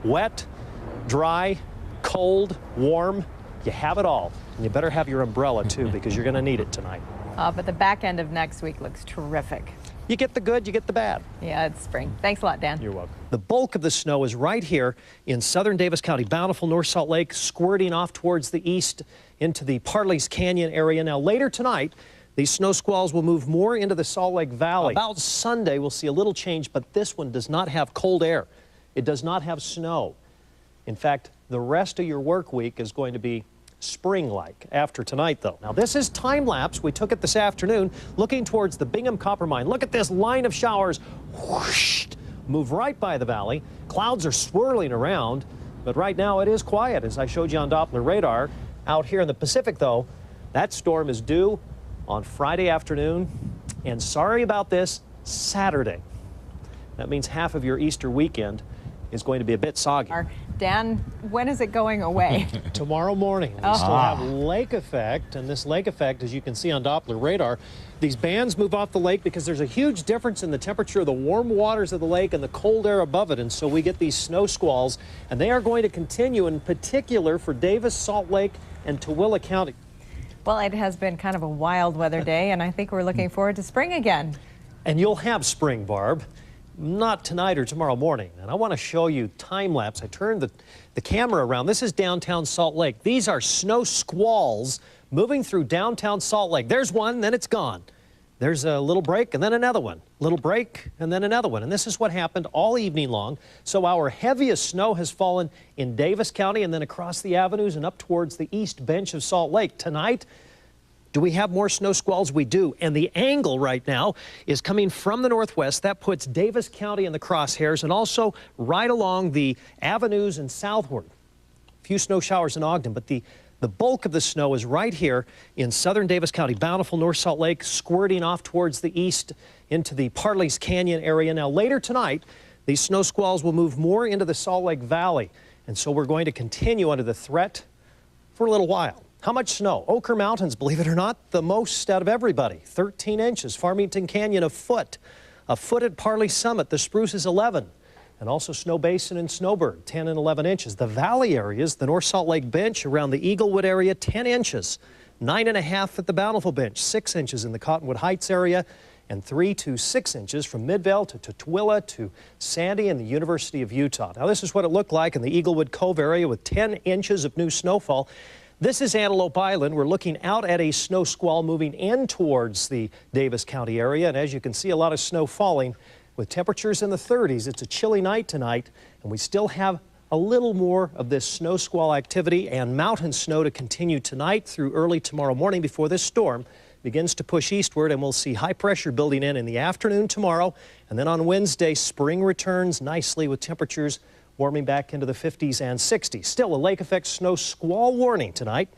Wet, dry, cold, warm, you have it all. And you better have your umbrella too, because you're going to need it tonight. But the back end of next week looks terrific. You get the good, you get the bad. Yeah, it's spring. Thanks a lot, Dan. You're welcome. The bulk of the snow is right here in southern Davis County, Bountiful, North Salt Lake, squirting off towards the east into the Parley's Canyon area. Now, later tonight, these snow squalls will move more into the Salt Lake Valley. About Sunday, we'll see a little change, but this one does not have cold air. It does not have snow. In fact, the rest of your work week is going to be spring-like after tonight, though. Now, this is time-lapse. We took it this afternoon looking towards the Bingham Copper Mine. Look at this line of showers. Whoosh, move right by the valley. Clouds are swirling around, but right now it is quiet, as I showed you on Doppler radar. Out here in the Pacific, though, that storm is due on Friday afternoon, and sorry about this, Saturday. That means half of your Easter weekend is going to be a bit soggy. Dan, when is it going away? Tomorrow morning. We still have lake effect, and this lake effect, as you can see on Doppler radar, these bands move off the lake because there's a huge difference in the temperature of the warm waters of the lake and the cold air above it, and so we get these snow squalls, and they are going to continue, in particular for Davis, Salt Lake, and Tooele County. Well, it has been kind of a wild weather day, and I think we're looking forward to spring again. And you'll have spring, Barb. Not tonight or tomorrow morning. And I want to show you time-lapse. I turned the camera around. This is downtown Salt Lake. These are snow squalls moving through downtown Salt Lake. There's one, then it's gone. There's a little break, and then another one. Little break, and then another one. And this is what happened all evening long. So our heaviest snow has fallen in Davis County and then across the avenues and up towards the east bench of Salt Lake. Tonight, do we have more snow squalls? We do. And the angle right now is coming from the northwest. That puts Davis County in the crosshairs and also right along the avenues and southward. A few snow showers in Ogden, but the bulk of the snow is right here in southern Davis County, Bountiful, North Salt Lake, squirting off towards the east into the Parley's Canyon area. Now, later tonight, these snow squalls will move more into the Salt Lake Valley. And so we're going to continue under the threat for a little while. How much snow? Ochre Mountains, believe it or not, the most out of everybody, 13 inches. Farmington Canyon, a foot. A foot at Parley Summit. The Spruces, 11. And also Snow Basin and Snowbird, 10 and 11 inches. The valley areas, the North Salt Lake Bench around the Eaglewood area, 10 inches. 9.5 at the Bountiful Bench, 6 inches in the Cottonwood Heights area, and 3 to 6 inches from Midvale to Tooele to Sandy and the University of Utah. Now, this is what it looked like in the Eaglewood Cove area with 10 inches of new snowfall. This is Antelope Island. We're looking out at a snow squall moving in towards the Davis County area. And as you can see, a lot of snow falling with temperatures in the 30s. It's a chilly night tonight, and we still have a little more of this snow squall activity and mountain snow to continue tonight through early tomorrow morning before this storm begins to push eastward, and we'll see high pressure building in the afternoon tomorrow. And then on Wednesday, spring returns nicely with temperatures warming back into the 50s and 60s. Still a lake effect snow squall warning tonight.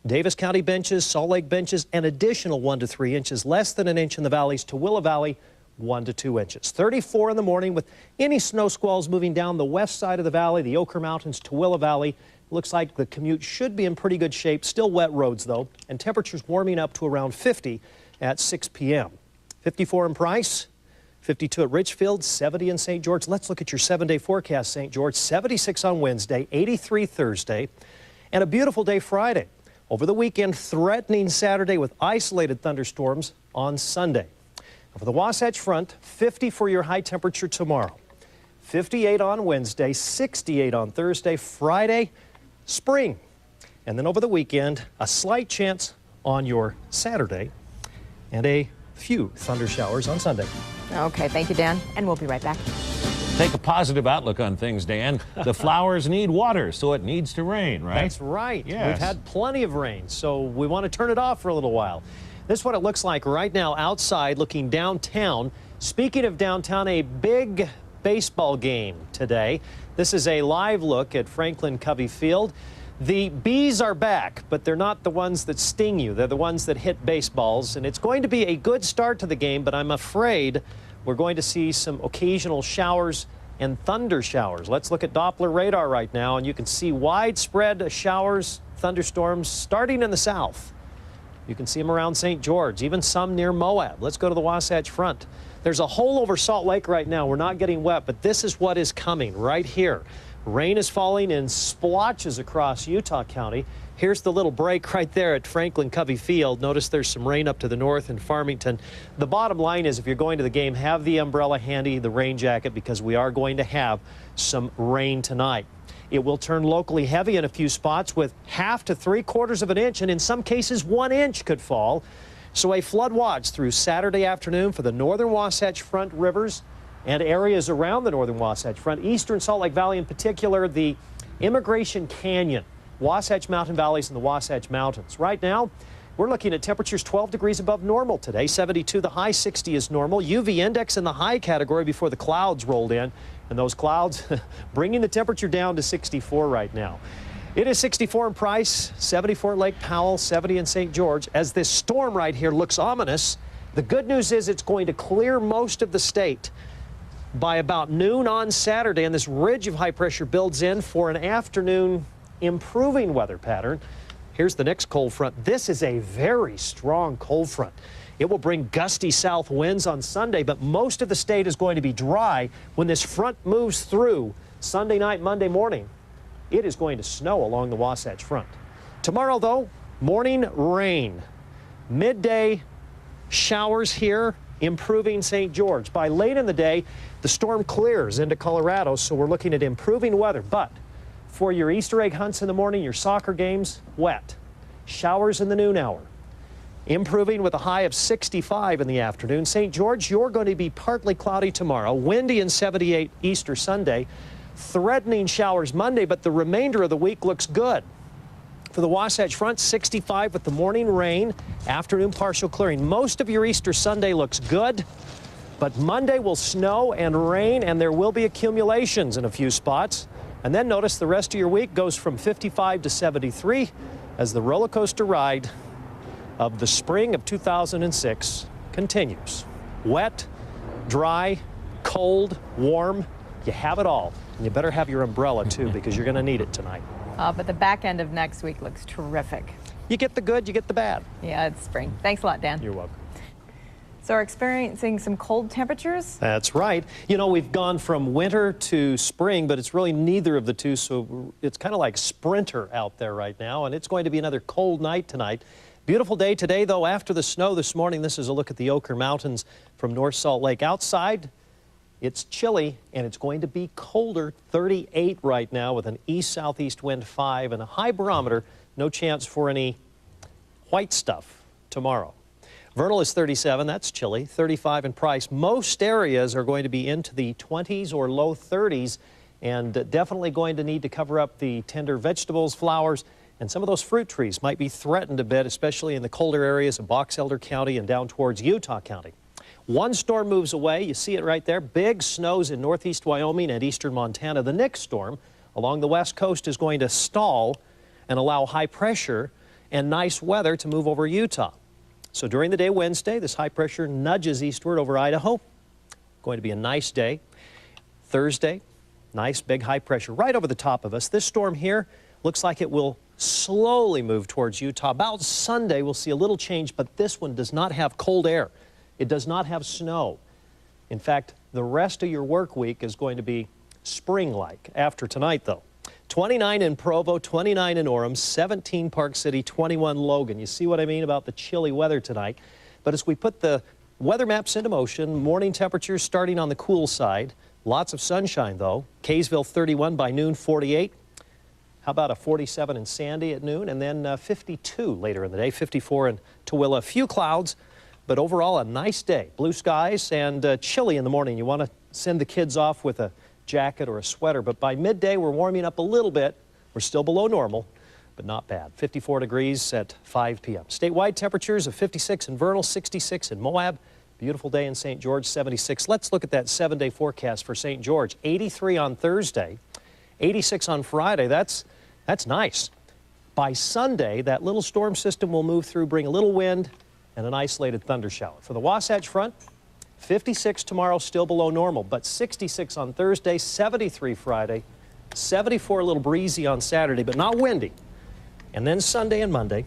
Davis County benches, Salt Lake benches, an additional 1 to 3 inches, less than an inch in the valleys. Tooele Valley, 1 to 2 inches. 34 in the morning with any snow squalls moving down the west side of the valley, the Ochre Mountains, Tooele Valley. Looks like the commute should be in pretty good shape. Still wet roads, though, and temperatures warming up to around 50 at 6 p.m. 54 in Price. 52 at Richfield, 70 in St. George. Let's look at your 7-day forecast, St. George. 76 on Wednesday, 83 Thursday, and a beautiful day Friday. Over the weekend, threatening Saturday with isolated thunderstorms on Sunday. For the Wasatch Front, 50 for your high temperature tomorrow. 58 on Wednesday, 68 on Thursday, Friday, spring. And then over the weekend, a slight chance on your Saturday and a few thunder showers on Sunday. Okay, thank you, Dan, and we'll be right back. Take a positive outlook on things, Dan. The flowers need water, so it needs to rain, right? That's right. Yes. We've had plenty of rain, so we want to turn it off for a little while. This is what it looks like right now outside looking downtown. Speaking of downtown, a big baseball game today. This is a live look at Franklin Covey Field. The bees are back, but they're not the ones that sting you. They're the ones that hit baseballs, and it's going to be a good start to the game, but I'm afraid we're going to see some occasional showers and thunder showers. Let's look at Doppler radar right now, and you can see widespread showers, thunderstorms starting in the south. You can see them around St. George, even some near Moab. Let's go to the Wasatch Front. There's a hole over Salt Lake right now. We're not getting wet, but this is what is coming right here. Rain is falling in splotches across Utah County. Here's the little break right there at Franklin Covey Field. Notice there's some rain up to the north in Farmington. The bottom line is if you're going to the game, have the umbrella handy, the rain jacket, because we are going to have some rain tonight. It will turn locally heavy in a few spots with 1/2 to 3/4 of an inch, and in some cases 1 inch could fall. So a flood watch through Saturday afternoon for the northern Wasatch Front rivers and areas around the northern Wasatch Front, eastern Salt Lake Valley in particular, the Immigration Canyon, Wasatch Mountain Valleys, and the Wasatch Mountains. Right now, we're looking at temperatures 12 degrees above normal today, 72 the high, 60 is normal. UV index in the high category before the clouds rolled in, and those clouds bringing the temperature down to 64 right now. It is 64 in Price, 74 at Lake Powell, 70 in St. George. As this storm right here looks ominous, the good news is it's going to clear most of the state by about noon on Saturday, and this ridge of high pressure builds in for an afternoon improving weather pattern. Here's the next cold front. This is a very strong cold front. It will bring gusty south winds on Sunday, but most of the state is going to be dry when this front moves through Sunday night, Monday morning. It is going to snow along the Wasatch Front. Tomorrow, though, morning rain. Midday showers here, improving St. George. By late in the day, the storm clears into Colorado, so we're looking at improving weather. But for your Easter egg hunts in the morning, your soccer games, wet. Showers in the noon hour. Improving with a high of 65 in the afternoon. St. George, you're going to be partly cloudy tomorrow, windy and 78 Easter Sunday. Threatening showers Monday, but the remainder of the week looks good. For the Wasatch Front, 65 with the morning rain, afternoon partial clearing. Most of your Easter Sunday looks good, but Monday will snow and rain, and there will be accumulations in a few spots. And then notice the rest of your week goes from 55 to 73 as the roller coaster ride of the spring of 2006 continues. Wet, dry, cold, warm, you have it all. And you better have your umbrella too, because you're going to need it tonight. But the back end of next week looks terrific. You get the good, you get the bad. Yeah, it's spring. Thanks a lot, Dan. You're welcome. So we're experiencing some cold temperatures? That's right. You know, we've gone from winter to spring, but it's really neither of the two, so it's kind of like sprinter out there right now, and it's going to be another cold night tonight. Beautiful day today, though, after the snow this morning. This is a look at the Ochre Mountains from North Salt Lake. Outside, it's chilly, and it's going to be colder, 38 right now with an east-southeast wind 5 and a high barometer. No chance for any white stuff tomorrow. Vernal is 37, that's chilly, 35 in Price. Most areas are going to be into the 20s or low 30s, and definitely going to need to cover up the tender vegetables, flowers, and some of those fruit trees might be threatened a bit, especially in the colder areas of Box Elder County and down towards Utah County. One storm moves away, you see it right there, big snows in northeast Wyoming and eastern Montana. The next storm along the west coast is going to stall and allow high pressure and nice weather to move over Utah. So during the day Wednesday, this high pressure nudges eastward over Idaho. Going to be a nice day. Thursday, nice big high pressure right over the top of us. This storm here looks like it will slowly move towards Utah. About Sunday, we'll see a little change, but this one does not have cold air. It does not have snow. In fact, the rest of your work week is going to be spring-like after tonight, though. 29 in Provo, 29 in Orem, 17 Park City, 21 Logan. You see what I mean about the chilly weather tonight? But as we put the weather maps into motion, morning temperatures starting on the cool side. Lots of sunshine, though. Kaysville 31 by noon, 48. How about a 47 in Sandy at noon? And then 52 later in the day, 54 in Tooele. A few clouds, but overall a nice day. Blue skies and chilly in the morning. You want to send the kids off with a jacket or a sweater, but by midday we're warming up a little bit. We're still below normal, but not bad. 54 degrees at 5 p.m. Statewide temperatures of 56 in Vernal, 66 in Moab. Beautiful day in St. George, 76. Let's look at that 7-day forecast for St. George. 83 on Thursday, 86 on Friday. That's nice. By Sunday, that little storm system will move through, bring a little wind and an isolated thunder shower. For the Wasatch Front, 56 tomorrow, still below normal, but 66 on Thursday, 73 Friday, 74 a little breezy on Saturday, but not windy. And then Sunday and Monday,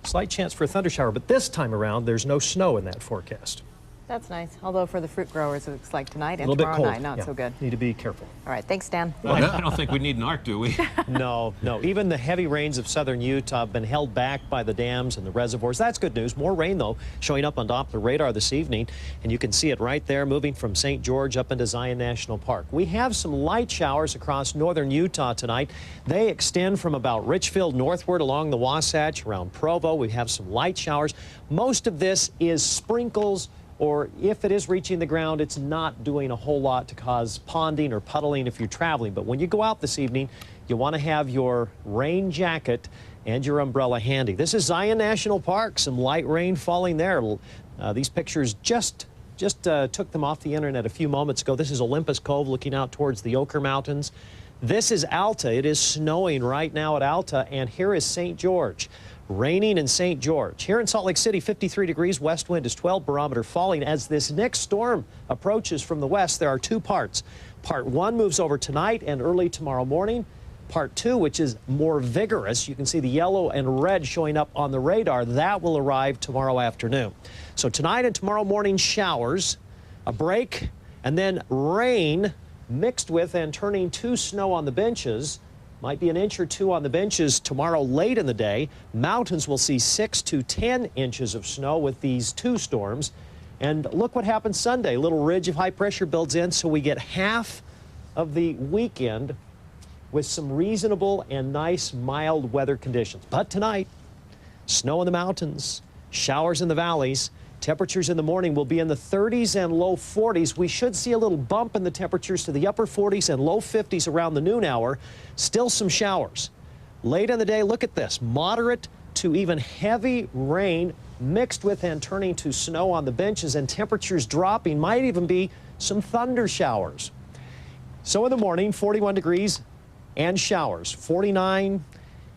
slight chance for a thunder shower, but this time around, there's no snow in that forecast. That's nice. Although for the fruit growers, it looks like tonight A and little bit tomorrow cold. night, not Yeah. so good. Need to be careful. All right, thanks, Dan. Well, I don't think we need an ark, do we? No. Even the heavy rains of southern Utah have been held back by the dams and the reservoirs. That's good news. More rain, though, showing up on Doppler radar this evening. And you can see it right there moving from St. George up into Zion National Park. We have some light showers across northern Utah tonight. They extend from about Richfield northward along the Wasatch around Provo. We have some light showers. Most of this is sprinkles, or if it is reaching the ground, it's not doing a whole lot to cause ponding or puddling if you're traveling. But when you go out this evening, you want to have your rain jacket and your umbrella handy. This is Zion National Park. Some light rain falling there. These pictures just took them off the internet a few moments ago. This is Olympus Cove looking out towards the Oquirrh Mountains. This is Alta. It is snowing right now at Alta, and here is St. George. Raining in St. George. Here in Salt Lake City, 53 degrees, west wind is 12, barometer falling. As this next storm approaches from the west, there are two parts. Part one moves over tonight and early tomorrow morning. Part two, which is more vigorous, you can see the yellow and red showing up on the radar, that will arrive tomorrow afternoon. So tonight and tomorrow morning, showers, a break, and then rain mixed with and turning to snow on the benches. Might be an inch or two on the benches tomorrow late in the day. Mountains will see 6 to 10 inches of snow with these two storms. And look what happens Sunday. A little ridge of high pressure builds in, so we get half of the weekend with some reasonable and nice mild weather conditions. But tonight, snow in the mountains, showers in the valleys. Temperatures in the morning will be in the 30s and low 40s. We should see a little bump in the temperatures to the upper 40s and low 50s around the noon hour. Still some showers. Late in the day, look at this. Moderate to even heavy rain mixed with and turning to snow on the benches, and temperatures dropping. Might even be some thunder showers. So in the morning, 41 degrees and showers. 49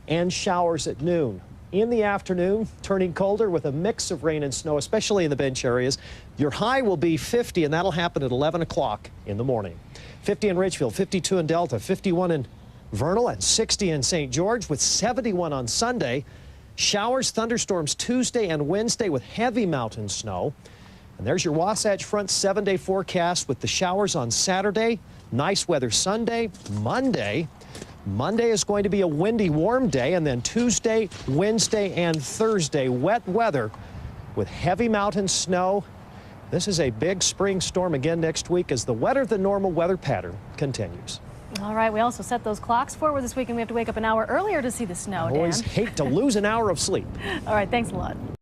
and showers at noon. In the afternoon, turning colder with a mix of rain and snow, especially in the bench areas. Your high will be 50, and that'll happen at 11 o'clock in the morning. 50 in Richfield, 52 in Delta, 51 in Vernal, and 60 in St. George, with 71 on Sunday. Showers, thunderstorms Tuesday and Wednesday with heavy mountain snow. And there's your Wasatch Front 7-day forecast with the showers on Saturday. Nice weather Sunday. Monday is going to be a windy, warm day, and then Tuesday, Wednesday, and Thursday, wet weather with heavy mountain snow. This is a big spring storm again next week as the wetter than normal weather pattern continues. All right, we also set those clocks forward this weekend. We have to wake up an hour earlier to see the snow, I Dan. always hate to lose an hour of sleep. All right, thanks a lot.